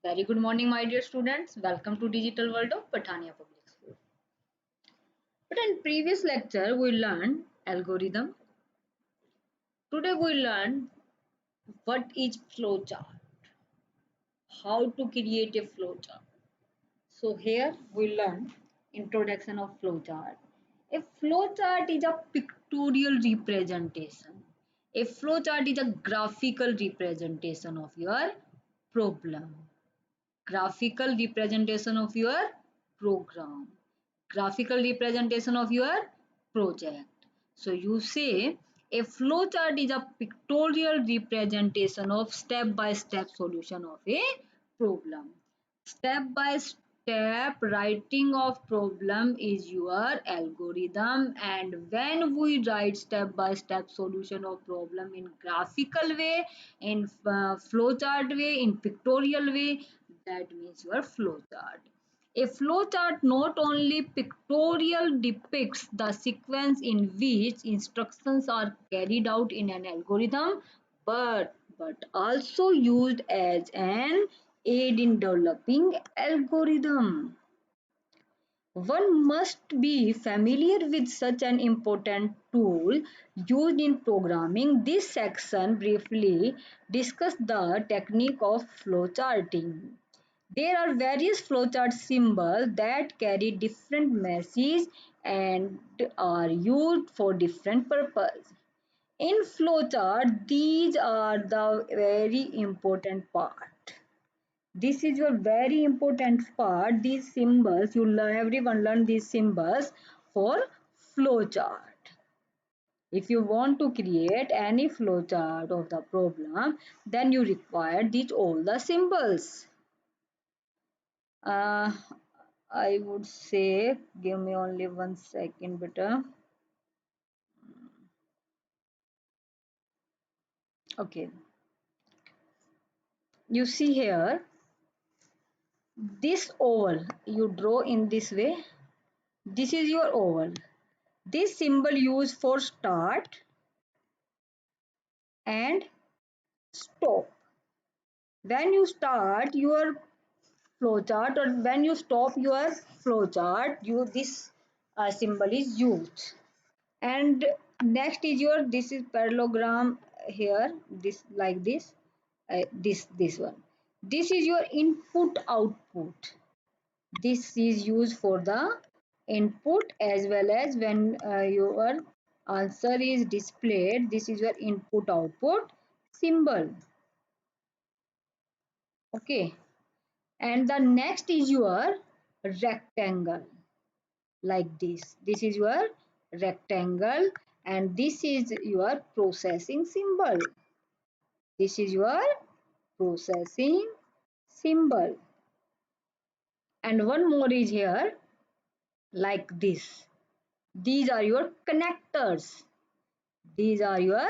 Very good morning, my dear students. Welcome to Digital World of Patania Public School. But in previous lecture, we learned algorithm. Today, we learn what is flowchart, how to create a flowchart. So here we learn introduction of flowchart. A flowchart is a pictorial representation. A flowchart is a graphical representation of your problem. Graphical representation of your program, graphical representation of your project. So you say a flowchart is a pictorial representation of step by step solution of a problem. Step by step writing of problem is your algorithm, and when we write step by step solution of problem in graphical way, in flowchart way, in pictorial way, that means your flowchart. A flowchart not only pictorial depicts the sequence in which instructions are carried out in an algorithm, but also used as an aid in developing algorithm. One must be familiar with such an important tool used in programming. This section briefly discusses the technique of flowcharting. There are various flowchart symbols that carry different messages and are used for different purposes. In flowchart, these are the very important part. This is your very important part. These symbols, everyone learn these symbols for flowchart. If you want to create any flowchart of the problem, then you require these all the symbols. Uh, I would say, give me only 1 second, better. Okay, you see here, this oval you draw in this way. This is your oval. This symbol used for start and stop. When you start your flowchart or when you stop your flowchart, you this symbol is used. And next is your, this is parallelogram here, this like this, this one. This is your input output. This is used for the input as well as when your answer is displayed. This is your input output symbol. Okay, and the next is your rectangle, like this is your rectangle, and this is your processing symbol. This is your processing symbol. And one more is here, like this. These are your connectors. These are your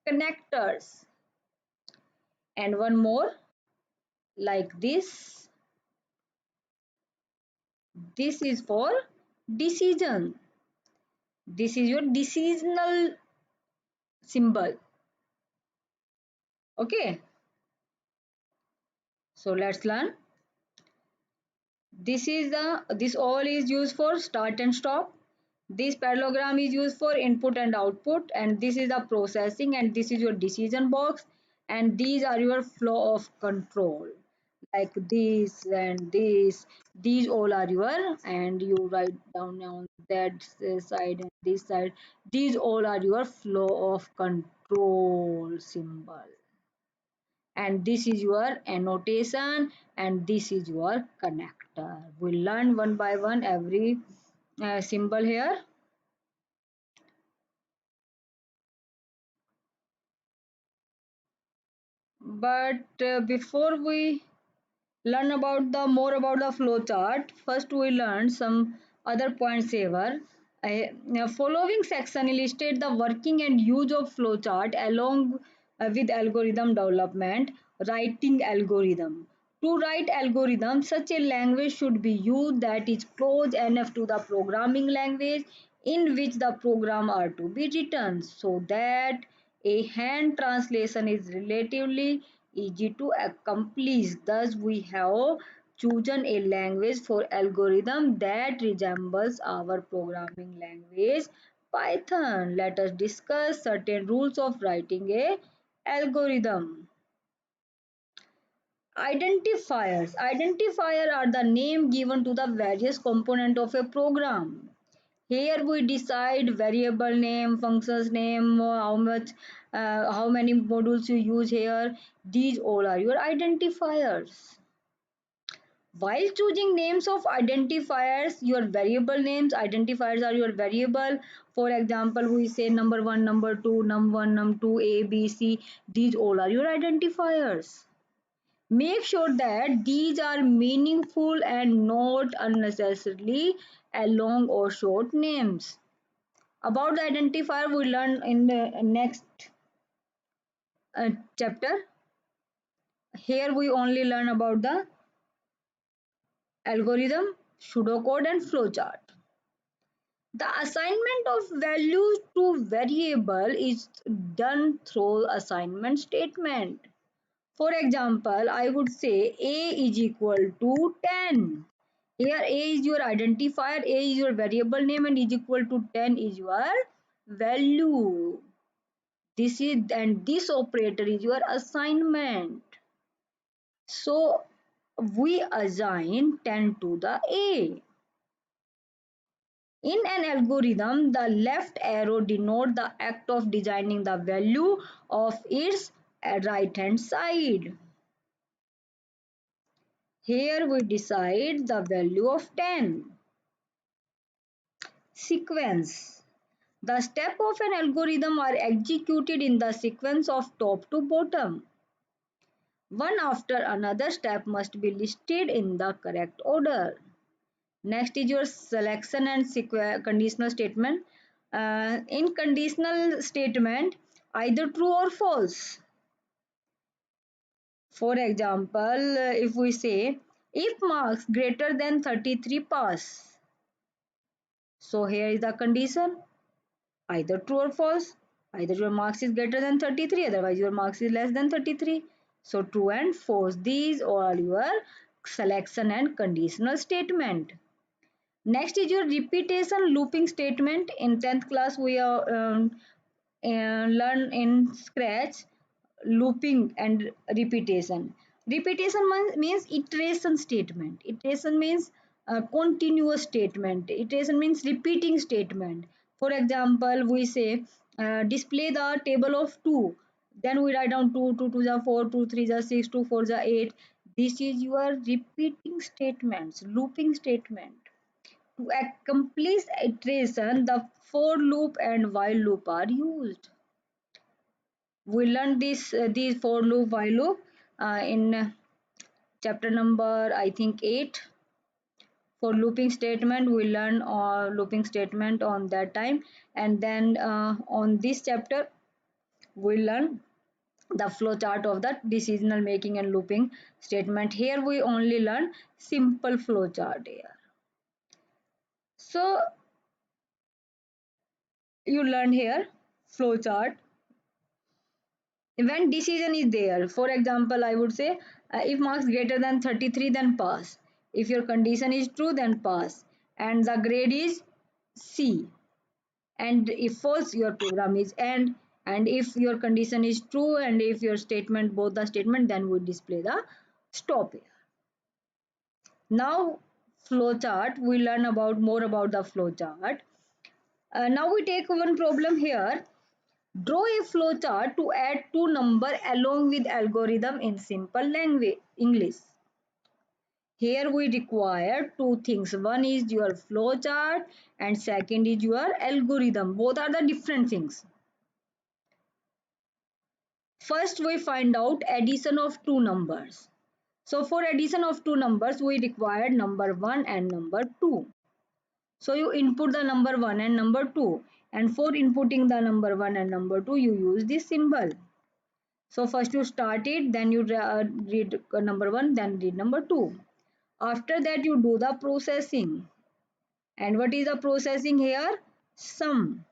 connectors. And one more, like this. This is for decision. This is your decisional symbol. Okay, so let's learn. This all is used for start and stop. This parallelogram is used for input and output, and this is the processing, and this is your decision box, and these are your flow of control, like this and this. These all are your, and you write down on that side and this side. These all are your flow of control symbol, and this is your annotation, and this is your connector. We learn one by one every symbol here. But before we learn about the more about the flow chart, first we learn some other points here. Following section illustrate the working and use of flow chart along with algorithm development. Writing algorithm. To write algorithm, such a language should be used that is close enough to the programming language in which the program are to be written, so that a hand translation is relatively easy to accomplish. Thus, we have chosen a language for algorithm that resembles our programming language Python. Let us discuss certain rules of writing a algorithm. Identifiers. Identifiers are the name given to the various component of a program. Here we decide variable name, functions name, how many modules you use here. These all are your identifiers. While choosing names of identifiers, your variable names, identifiers are your variable. For example, we say number one, number two, num1, num2, A, B, C. These all are your identifiers. Make sure that these are meaningful and not unnecessarily long or short names. About the identifier, we learn in the next chapter. Here we only learn about the algorithm, pseudocode, and flowchart. The assignment of values to variable is done through assignment statement. For example, I would say A is equal to 10. Here A is your identifier, A is your variable name, and is equal to 10 is your value. This operator is your assignment. So we assign 10 to the A. In an algorithm, the left arrow denotes the act of designing the value of its right hand side. Here we decide the value of 10. Sequence. The steps of an algorithm are executed in the sequence of top to bottom. One after another step must be listed in the correct order. Next is your selection and conditional statement. In conditional statement, either true or false. For example, if we say if marks greater than 33 pass, so here is the condition, either true or false. Either your marks is greater than 33, otherwise your marks is less than 33. So true and false. These are your selection and conditional statement. Next is your repetition looping statement. In 10th class, we learn in Scratch looping and repetition. Repetition means iteration statement. Iteration means continuous statement. Iteration means repeating statement. For example, we say display the table of 2. Then we write down 2, 2 2 are 4, 2 3 are 6, 2 4 are 8. This is your repeating statements, looping statement. To accomplish iteration, the for loop and while loop are used. We learned these for loop, while loop in chapter number I think 8. For looping statement, we learn looping statement on that time, and then on this chapter we learn the flow chart of the decisional making and looping statement. Here we only learn simple flow chart here. So you learn here flow chart when decision is there. For example, I would say if marks greater than 33, then pass. If your condition is true, then pass, and the grade is C. And if false, your program is end. And if your condition is true and if your statement, both the statement, then we display the stop here. Now flowchart, we learn about more about the flowchart. Now we take one problem here. Draw a flowchart to add two numbers along with algorithm in simple language English. Here we require two things. One is your flowchart and second is your algorithm. Both are the different things. First we find out addition of two numbers. So for addition of two numbers we require number 1 and number 2. So you input the number 1 and number 2, and for inputting the number 1 and number 2 you use this symbol. So first you start it, then you read number 1, then read number 2. After that you do the processing. And what is the processing here? Sum.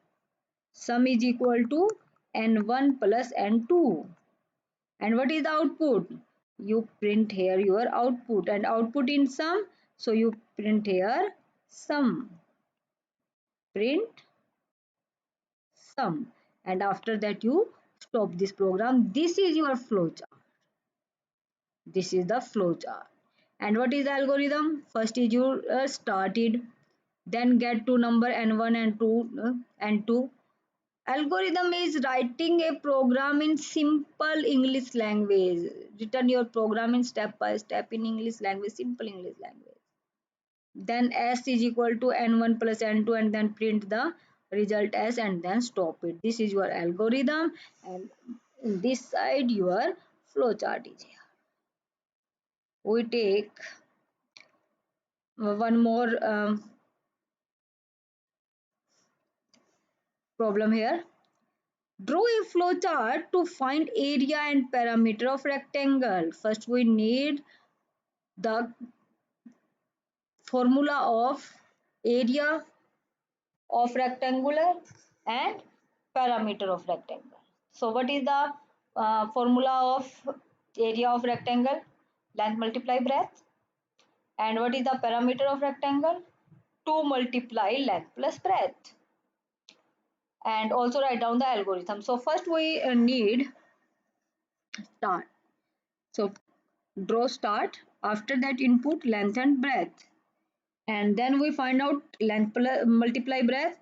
Sum is equal to n1 plus n2. And what is the output? You print here your output, and output in sum, so you print here sum, print sum, and after that you stop this program. This is your flowchart. This is the flowchart. And what is the algorithm? First is you started, then get to number n1 and 2 and 2. Algorithm is writing a program in simple English language. Written your program in step by step in English language, simple English language. Then s is equal to n1 plus n2, and then print the result s and then stop it. This is your algorithm, and in this side your flowchart is here. We take one more problem here. Draw a flowchart to find area and perimeter of rectangle. First we need the formula of area of rectangular and perimeter of rectangle. So what is the formula of area of rectangle? Length multiply breadth. And what is the perimeter of rectangle? 2 multiply length plus breadth. And also write down the algorithm. So first we need start. So draw start. After that input length and breadth. And then we find out length plus multiply breadth.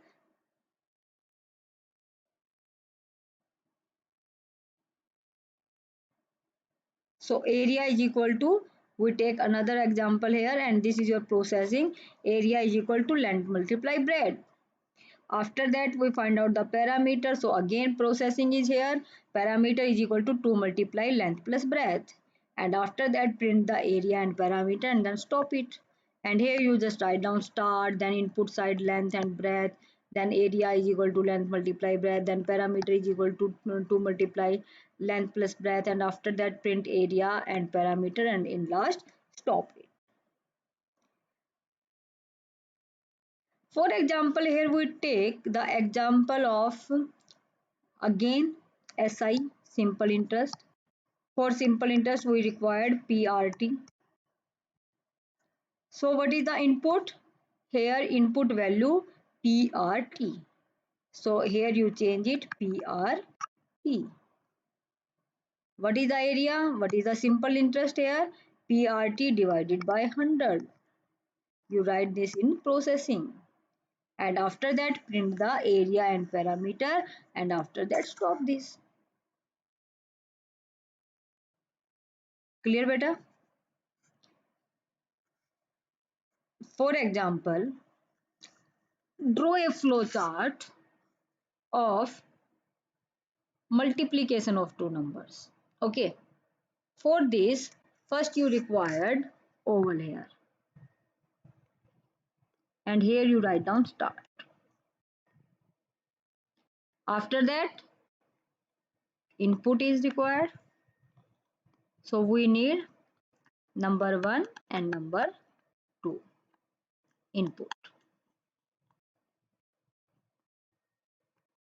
So area is equal to, we take another example here, and this is your processing. Area is equal to length multiply breadth. After that we find out the parameter. So again processing is here. Parameter is equal to 2 multiply length plus breadth. And after that print the area and parameter and then stop it. And here you just write down start, then input side length and breadth, then area is equal to length multiply breadth, then parameter is equal to 2 multiply length plus breadth, and after that print area and parameter, and in last stop it. For example, here we take the example of again SI, simple interest. For simple interest we required PRT. So what is the input? Here input value PRT. So here you change it PRT. What is the area? What is the simple interest here? PRT divided by 100. You write this in processing. And after that print the area and parameter, and after that stop this. Clear beta? For example, draw a flowchart of multiplication of two numbers. Okay. For this, first you required oval here. And here you write down start. After that, input is required. So we need number 1 and number 2 input.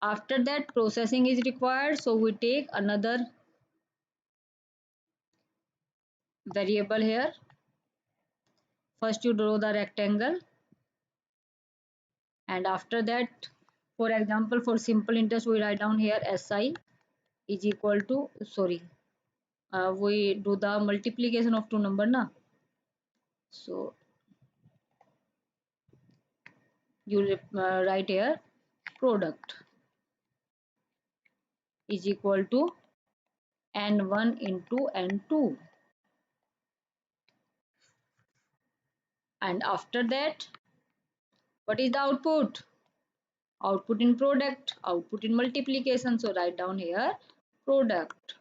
After that, processing is required. So we take another variable here. First you draw the rectangle, and after that, for example, for simple interest we write down here SI is equal to, sorry, we do the multiplication of two number na. So you write here product is equal to n1 into n2, and after that what is the output? Output in product, output in multiplication. So write down here product,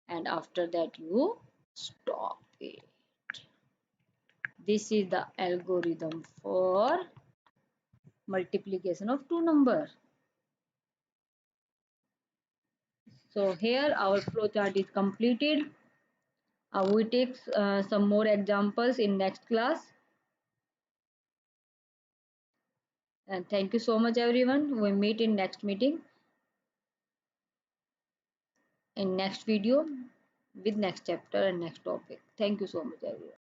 and after that you stop it. This is the algorithm for multiplication of two numbers. So here our flowchart is completed. We take some more examples in next class. And thank you so much everyone. We meet in next meeting. in next video with next chapter and next topic. Thank you so much, everyone.